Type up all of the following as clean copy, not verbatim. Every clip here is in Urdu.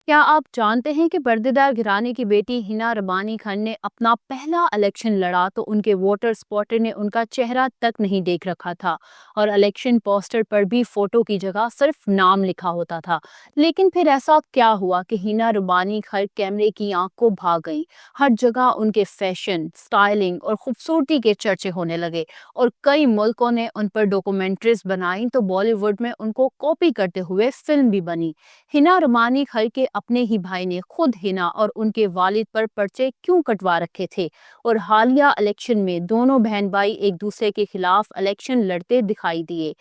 کیا آپ جانتے ہیں کہ پردیدار گھرانے کی بیٹی ہنا ربانی خان نے اپنا پہلا الیکشن لڑا تو ان کے ووٹر سپورٹر نے ان کا چہرہ تک نہیں دیکھ رکھا تھا اور الیکشن پوسٹر پر بھی فوٹو کی جگہ صرف نام لکھا ہوتا تھا۔ لیکن پھر ایسا کیا ہوا کہ ہنا ربانی خان کیمرے کی آنکھ کو بھاگ گئی۔ ہر جگہ ان کے فیشن، سٹائلنگ اور خوبصورتی کے چرچے ہونے لگے اور کئی ملکوں نے ان پر ڈاکومنٹریز بنائی تو بالی ووڈ میں ان کو کاپی کرتے ہوئے فلم بھی بنی۔ ہنا ربانی خان کے اپنے ہی بھائی نے خود ہنا اور ان کے والد پر پرچے کیوں کٹوا رکھے تھے اور حالیہ الیکشن میں دونوں بہن بھائی ایک دوسرے کے خلاف الیکشن لڑتے دکھائی دیے۔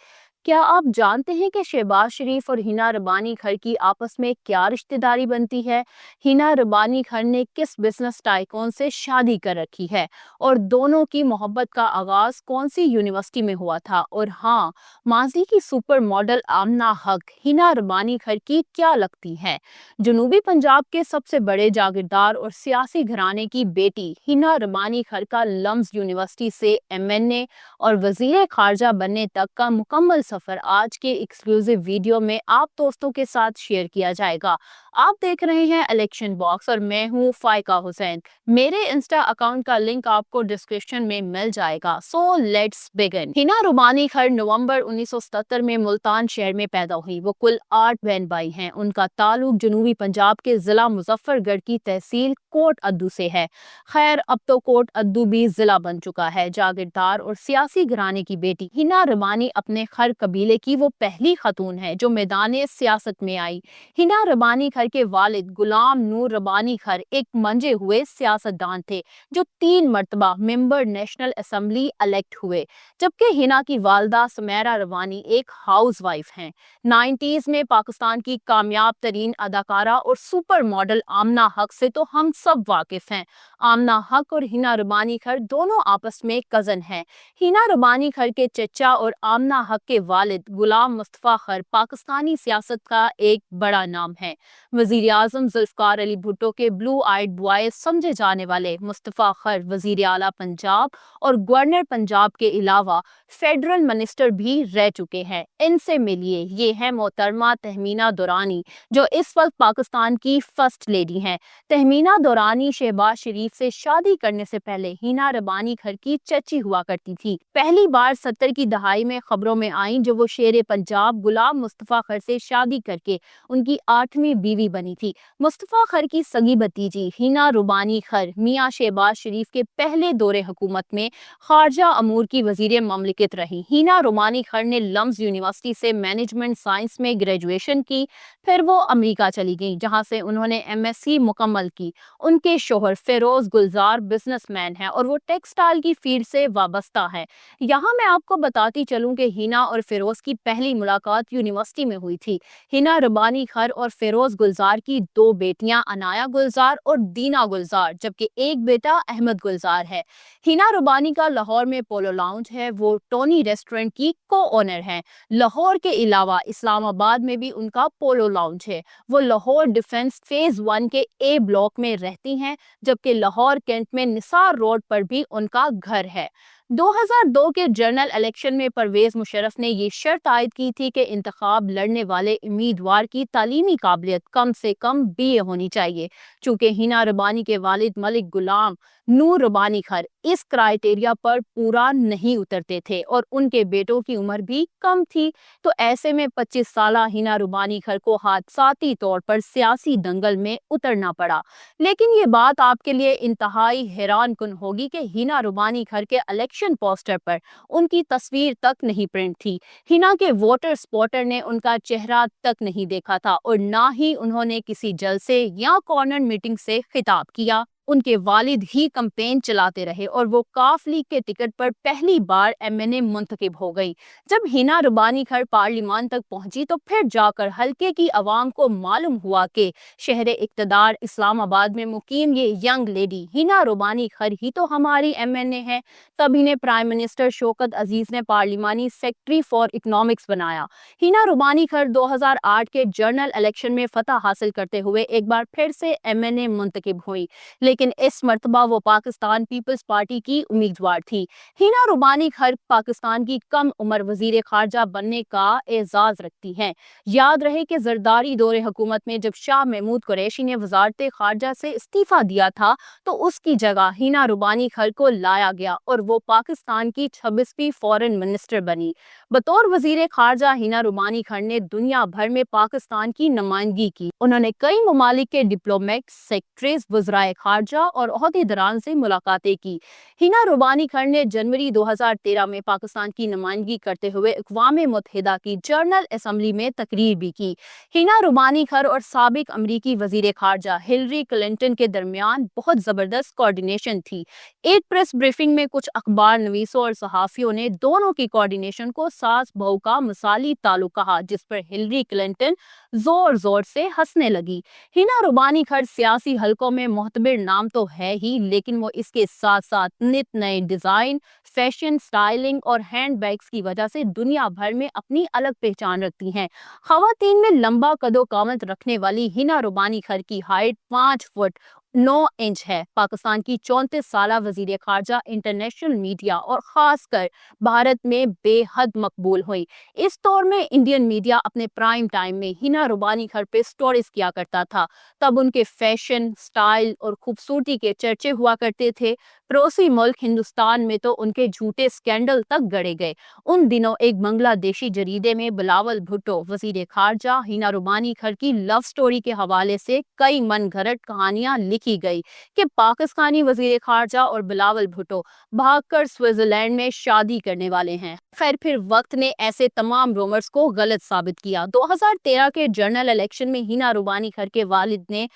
کیا آپ جانتے ہیں کہ شہباز شریف اور ہنا ربانی خان کی آپس میں کیا رشتہ داری بنتی ہے؟ ہنا ربانی خان نے کس بزنس ٹائکون سے شادی کر رکھی ہے اور دونوں کی محبت کا آغاز کون سی یونیورسٹی میں ہوا تھا؟ اور ہاں، ماضی کی سپر ماڈل آمنہ حق ہنا ربانی خان کی کیا لگتی ہے؟ جنوبی پنجاب کے سب سے بڑے جاگیردار اور سیاسی گھرانے کی بیٹی ہنا ربانی خان کا لمز یونیورسٹی سے MNA اور وزیر خارجہ بننے تک کا مکمل سفر آج کے ایکسکلوزیو ویڈیو میں آپ دوستوں کے ساتھ شیئر کیا جائے گا۔ آپ دیکھ رہے ہیں الیکشن باکس اور میں ہوں فائقہ حسین۔ میرے انسٹا اکاؤنٹ کا لنک آپ کو ڈسکرپشن میں مل جائے گا۔ So let's begin. ہنا ربانی خان نومبر 1977 میں ملتان شہر میں پیدا ہوئی۔ وہ کل 8 بہن بھائی ہیں۔ ان کا تعلق جنوبی پنجاب کے ضلع مظفر گڑھ کی تحصیل کوٹ ادو سے ہے۔ خیر اب تو کوٹ ادو بھی ضلع بن چکا ہے۔ جاگیردار اور سیاسی گھرانے کی بیٹی ہنا ربانی اپنے خر قبیلے کی وہ پہلی خاتون ہے جو میدان سیاست میں آئی۔ ہنا ربانی خان کے والد غلام نور ربانی خان ایک منجے ہوئے سیاستدان تھے جو 3 مرتبہ ممبر نیشنل اسمبلی الیکٹ ہوئے، جبکہ ہنا کی والدہ سمیرہ ربانی ایک ہاؤس وائف ہیں۔ 90s میں پاکستان کی کامیاب ترین اداکارہ اور سپر ماڈل آمنہ حق سے تو ہم سب واقف ہیں۔ آمنہ حق اور ہنا ربانی خان دونوں آپس میں کزن ہیں۔ ہنا ربانی خان کے چچا اور آمنہ حق کے والد غلام مصطفیٰ خان پاکستانی سیاست کا ایک بڑا نام ہے۔ وزیر اعظم ذوالفقار علی بھٹو کے بلو آئیڈ بوائے سمجھے جانے والے مصطفیٰ خان وزیر اعلیٰ پنجاب اور گورنر پنجاب کے علاوہ فیڈرل منسٹر بھی رہ چکے ہیں۔ ان سے ملیے، یہ ہے محترمہ تہمینہ دورانی جو اس وقت پاکستان کی فرسٹ لیڈی ہیں۔ تہمینہ دورانی شہباز شریف سے شادی کرنے سے پہلے ہنا ربانی خان کی چچی ہوا کرتی تھی۔ پہلی بار 70 کی دہائی میں خبروں میں آئیں جو وہ شیر پنجاب غلام مصطفیٰ خان سے شادی کر کے ان کی 8ویں بیوی بنی تھی۔ مصطفیٰ خان کی سگی بھتیجی ہنا ربانی خان میاں شہباز شریف کے پہلے دور حکومت میں خارجہ امور کی وزیر مملکت رہی۔ ہنا ربانی خان نے لمز یونیورسٹی سے مینجمنٹ سائنس میں گریجویشن کی، پھر وہ امریکہ چلی گئیں جہاں سے انہوں نے MSc مکمل کی۔ ان کے شوہر فیروز گلزار بزنس مین ہیں اور وہ ٹیکسٹائل کی فیلڈ سے وابستہ ہیں۔ یہاں میں آپ کو بتاتی چلوں کہ ہنا اور فیروز کی پہلی ملاقات یونیورسٹی میں ہوئی تھی۔ ہنا ربانی خان اور فیروز گلزار کی 2 بیٹیاں عنایا گلزار اور دینا گلزار جبکہ ایک بیٹا احمد گلزار ہے۔ ہنا ربانی کا لاہور میں پولو لاؤنج ہے۔ وہ ٹونی ریسٹورنٹ کی کو آنر ہیں۔ لاہور کے علاوہ اسلام آباد میں بھی ان کا پولو لاؤنج ہے۔ وہ لاہور ڈیفنس فیز 1 کے A بلاک میں رہتی ہیں جبکہ لاہور کینٹ میں نثار روڈ پر بھی ان کا گھر ہے۔ 2002 کے جنرل الیکشن میں پرویز مشرف نے یہ شرط عائد کی تھی کہ انتخاب لڑنے والے امیدوار کی تعلیمی قابلیت کم سے کم BA ہونی چاہیے۔ چونکہ ہنا ربانی کے والد ملک غلام نور ربانی خان اس کرائیٹیریا پر پورا نہیں اترتے تھے اور ان کے بیٹوں کی عمر بھی کم تھی، تو ایسے میں 25 سالہ ہنا ربانی خان کو حادثاتی طور پر سیاسی دنگل میں اترنا پڑا۔ لیکن یہ بات آپ کے لیے انتہائی حیران کن ہوگی کہ ہنا ربانی خان کے الیکشن پوسٹر پر ان کی تصویر تک نہیں پرنٹ تھی۔ ہنا کے ووٹر سپورٹر نے ان کا چہرہ تک نہیں دیکھا تھا اور نہ ہی انہوں نے کسی جلسے یا کارنر میٹنگ سے خطاب کیا۔ ان کے والد ہی کمپین چلاتے رہے اور وہ کاف لیگ کے ٹکٹ پر پہلی بار MNA منتخب ہو گئی۔ جب ہنا ربانی خان پارلیمان تک پہنچی تو پھر جا کر حلقے کی عوام کو معلوم ہوا کہ شہر اقتدار اسلام آباد میں مقیم یہ ینگ لیڈی ہنا ربانی خان ہی تو ہماری MNA ہے۔ تب انہیں پرائم منسٹر شوکت عزیز نے پارلیمانی سیکرٹری فار اکنامکس بنایا۔ ہنا ربانی خان 2008 کے جنرل الیکشن میں فتح حاصل کرتے ہوئے ایک بار پھر سے MNA منتخب ہوئی، لیکن لیکن اس مرتبہ وہ پاکستان پیپلز پارٹی کی امیدوار تھی۔ ہینا روبانی خر پاکستان کی کم عمر وزیر خارجہ بننے کا اعزاز رکھتی ہیں۔ یاد رہے کہ زرداری دور حکومت میں جب شاہ محمود قریشی نے وزارت خارجہ سے استعفیٰ دیا تھا تو اس کی جگہ ہینا روبانی خر کو لایا گیا اور وہ پاکستان کی 26ویں فارن منسٹر بنی۔ بطور وزیر خارجہ ہینا روبانی خر نے دنیا بھر میں پاکستان کی نمائندگی کی۔ انہوں نے کئی ممالک کے ڈپلومیٹ، سیکرٹریز، وزرائے خارجہ اور عہدیداران سے ملاقاتیں کی۔ ہینا روبانی خر نے جنوری 2013 میں پاکستان کی نمائندگی کرتے ہوئے اقوام متحدہ کی جنرل اسمبلی میں تقریر بھی کی۔ ہینا روبانی خر اور سابق امریکی وزیر خارجہ ہلری کلنٹن کے درمیان بہت زبردست کوارڈینیشن تھی۔ ایک پریس بریفنگ میں کچھ اخبار نویسوں اور صحافیوں نے دونوں کی کوارڈینیشن کو ساس بہو کا مثالی تعلق کہا، جس پر ہلری کلنٹن زور زور سے ہنسنے لگی۔ ہینا روبانی خر سیاسی حلقوں میں معتبر نام تو ہے ہی، لیکن وہ اس کے ساتھ ساتھ نت نئے ڈیزائن، فیشن، سٹائلنگ اور ہینڈ بیگز کی وجہ سے دنیا بھر میں اپنی الگ پہچان رکھتی ہیں۔ خواتین میں لمبا قد و قامت رکھنے والی ہینا روبانی خر کی ہائٹ 5 فٹ 9 انچ ہے۔ پاکستان کی 34 سالہ وزیر خارجہ انٹرنیشنل میڈیا اور خاص کر بھارت میں بے حد مقبول ہوئی۔ اس دور میں انڈین میڈیا اپنے پرائم ٹائم میں ہینا روبانی خر پہ سٹوریز کیا کرتا تھا۔ تب ان کے فیشن، سٹائل اور خوبصورتی کے چرچے ہوا کرتے تھے۔ پڑوسی ملک ہندوستان میں تو ان کے جھوٹے سکینڈل تک گڑے گئے۔ ان دنوں ایک بنگلہ دیشی جریدے میں بلاول بھٹو وزیر خارجہ ہینا روبانی خر کی لو سٹوری کے حوالے سے کئی من گھڑت کہانیاں لکھی گئی کہ پاکستانی وزیر خارجہ اور بلاول بھٹو بھاگ کر سوئٹزرلینڈ میں شادی کرنے والے ہیں۔ خیر پھر وقت نے ایسے تمام رومرز کو غلط ثابت کیا۔ 2013 کے جنرل الیکشن میں ہینا روبانی خر کے والد نے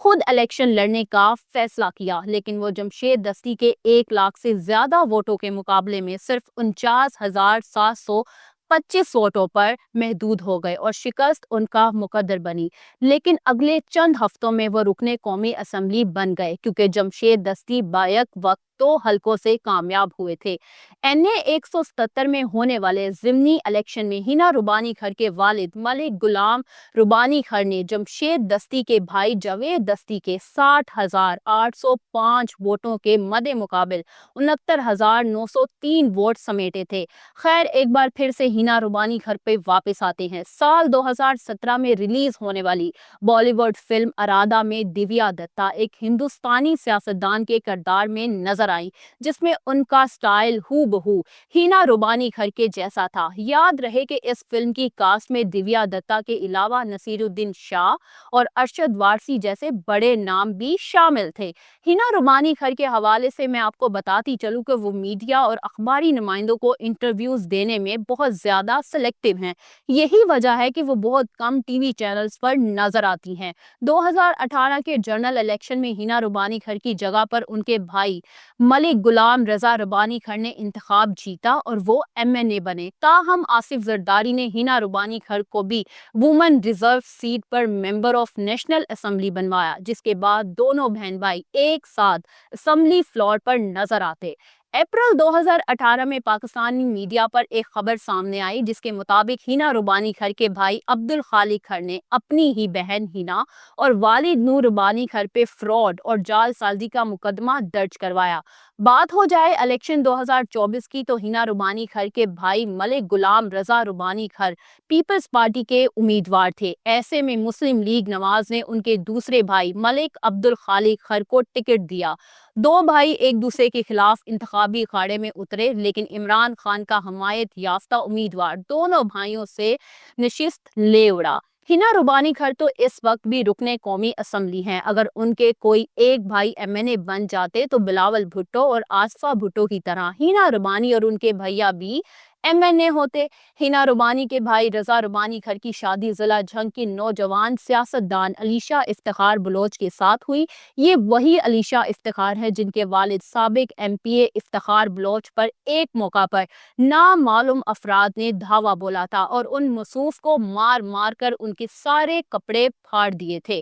خود الیکشن لڑنے کا فیصلہ کیا، لیکن وہ جمشید دستی کے 1 لاکھ سے زیادہ ووٹوں کے مقابلے میں صرف 49,725 ووٹوں پر محدود ہو گئے اور شکست ان کا مقدر بنی۔ لیکن اگلے چند ہفتوں میں وہ رکن قومی اسمبلی بن گئے کیونکہ جمشید دستی بیک وقت 2 حلقوں سے کامیاب ہوئے تھے۔ NA 177 میں ہونے والے ضمنی الیکشن میں ہینا روبانی خر کے والد ملک غلام روبانی خر نے جمشید دستی کے بھائی جاوید دستی کے 60,805 ووٹوں کے مد مقابل 69,903 ووٹ سمیٹے تھے۔ خیر ایک بار پھر سے ہینا روبانی خر پہ واپس آتے ہیں۔ سال 2017 میں ریلیز ہونے والی بالی ووڈ فلم ارادہ میں دیویا دتا ایک ہندوستانی سیاستدان کے کردار میں نظر آئی، جس میں ان کا سٹائل ہو بہو ہینا روبانی خر کے جیسا تھا۔ یاد رہے کہ اس فلم کی کاسٹ میں دیویا دتا کے علاوہ نصیر الدین شاہ اور ارشد وارثی جیسے بڑے نام بھی شامل تھے۔ ہینا روبانی خر کے حوالے سے میں آپ کو بتاتی چلوں کہ وہ میڈیا اور اخباری نمائندوں کو انٹرویوز دینے میں بہت زیادہ سلیکٹیو ہیں۔ یہی وجہ ہے کہ وہ بہت کم ٹی وی چینلز پر نظر آتی ہیں۔ 2018 کے جنرل الیکشن میں ہینا روبانی خر کی جگہ پر ان کے بھائی ملک غلام رضا روبانی خر نے انتخاب جیتا اور وہ MNA بنے۔ تاہم آصف زرداری نے ہینا روبانی خر کو بھی وومن ریزرو سیٹ پر ممبر آف نیشنل اسمبلی بنوایا، جس کے بعد دونوں بہن بھائی ایک ساتھ اسمبلی فلور پر نظر آتے۔ اپریل 2018 میں پاکستانی میڈیا پر ایک خبر سامنے آئی جس کے مطابق ہینا روبانی خر کے بھائی عبدالخالق خر نے اپنی ہی بہن ہینا اور والد نور روبانی خر پہ فراڈ اور جعل سازی کا مقدمہ درج کروایا۔ بات ہو جائے الیکشن 2024 کی تو ہینا روبانی خر کے بھائی ملک غلام رضا روبانی خر پیپلز پارٹی کے امیدوار تھے۔ ایسے میں مسلم لیگ نواز نے ان کے دوسرے بھائی ملک عبدالخالق خر کو ٹکٹ دیا۔ 2 بھائی ایک دوسرے کے خلاف انتخابی اکھاڑے میں اترے، لیکن عمران خان کا حمایت یافتہ امیدوار دونوں بھائیوں سے نشست لے اڑا۔ ہینا روبانی خر تو اس وقت بھی رکن قومی اسمبلی ہیں۔ اگر ان کے کوئی ایک بھائی MNA بن جاتے تو بلاول بھٹو اور آصفہ بھٹو کی طرح ہینا روبانی اور ان کے بھیا بھی MNA ہوتے۔ ہینا روبانی کے بھائی رضا روبانی خر کی شادی ضلع جھنگ کی نوجوان سیاستدان علیشہ افتخار بلوچ کے ساتھ ہوئی۔ یہ وہی علیشہ افتخار ہے جن کے والد سابق MPA افتخار بلوچ پر ایک موقع پر نامعلوم افراد نے دھاوا بولا تھا اور ان موصوف کو مار مار کر ان کے سارے کپڑے پھاڑ دیے تھے۔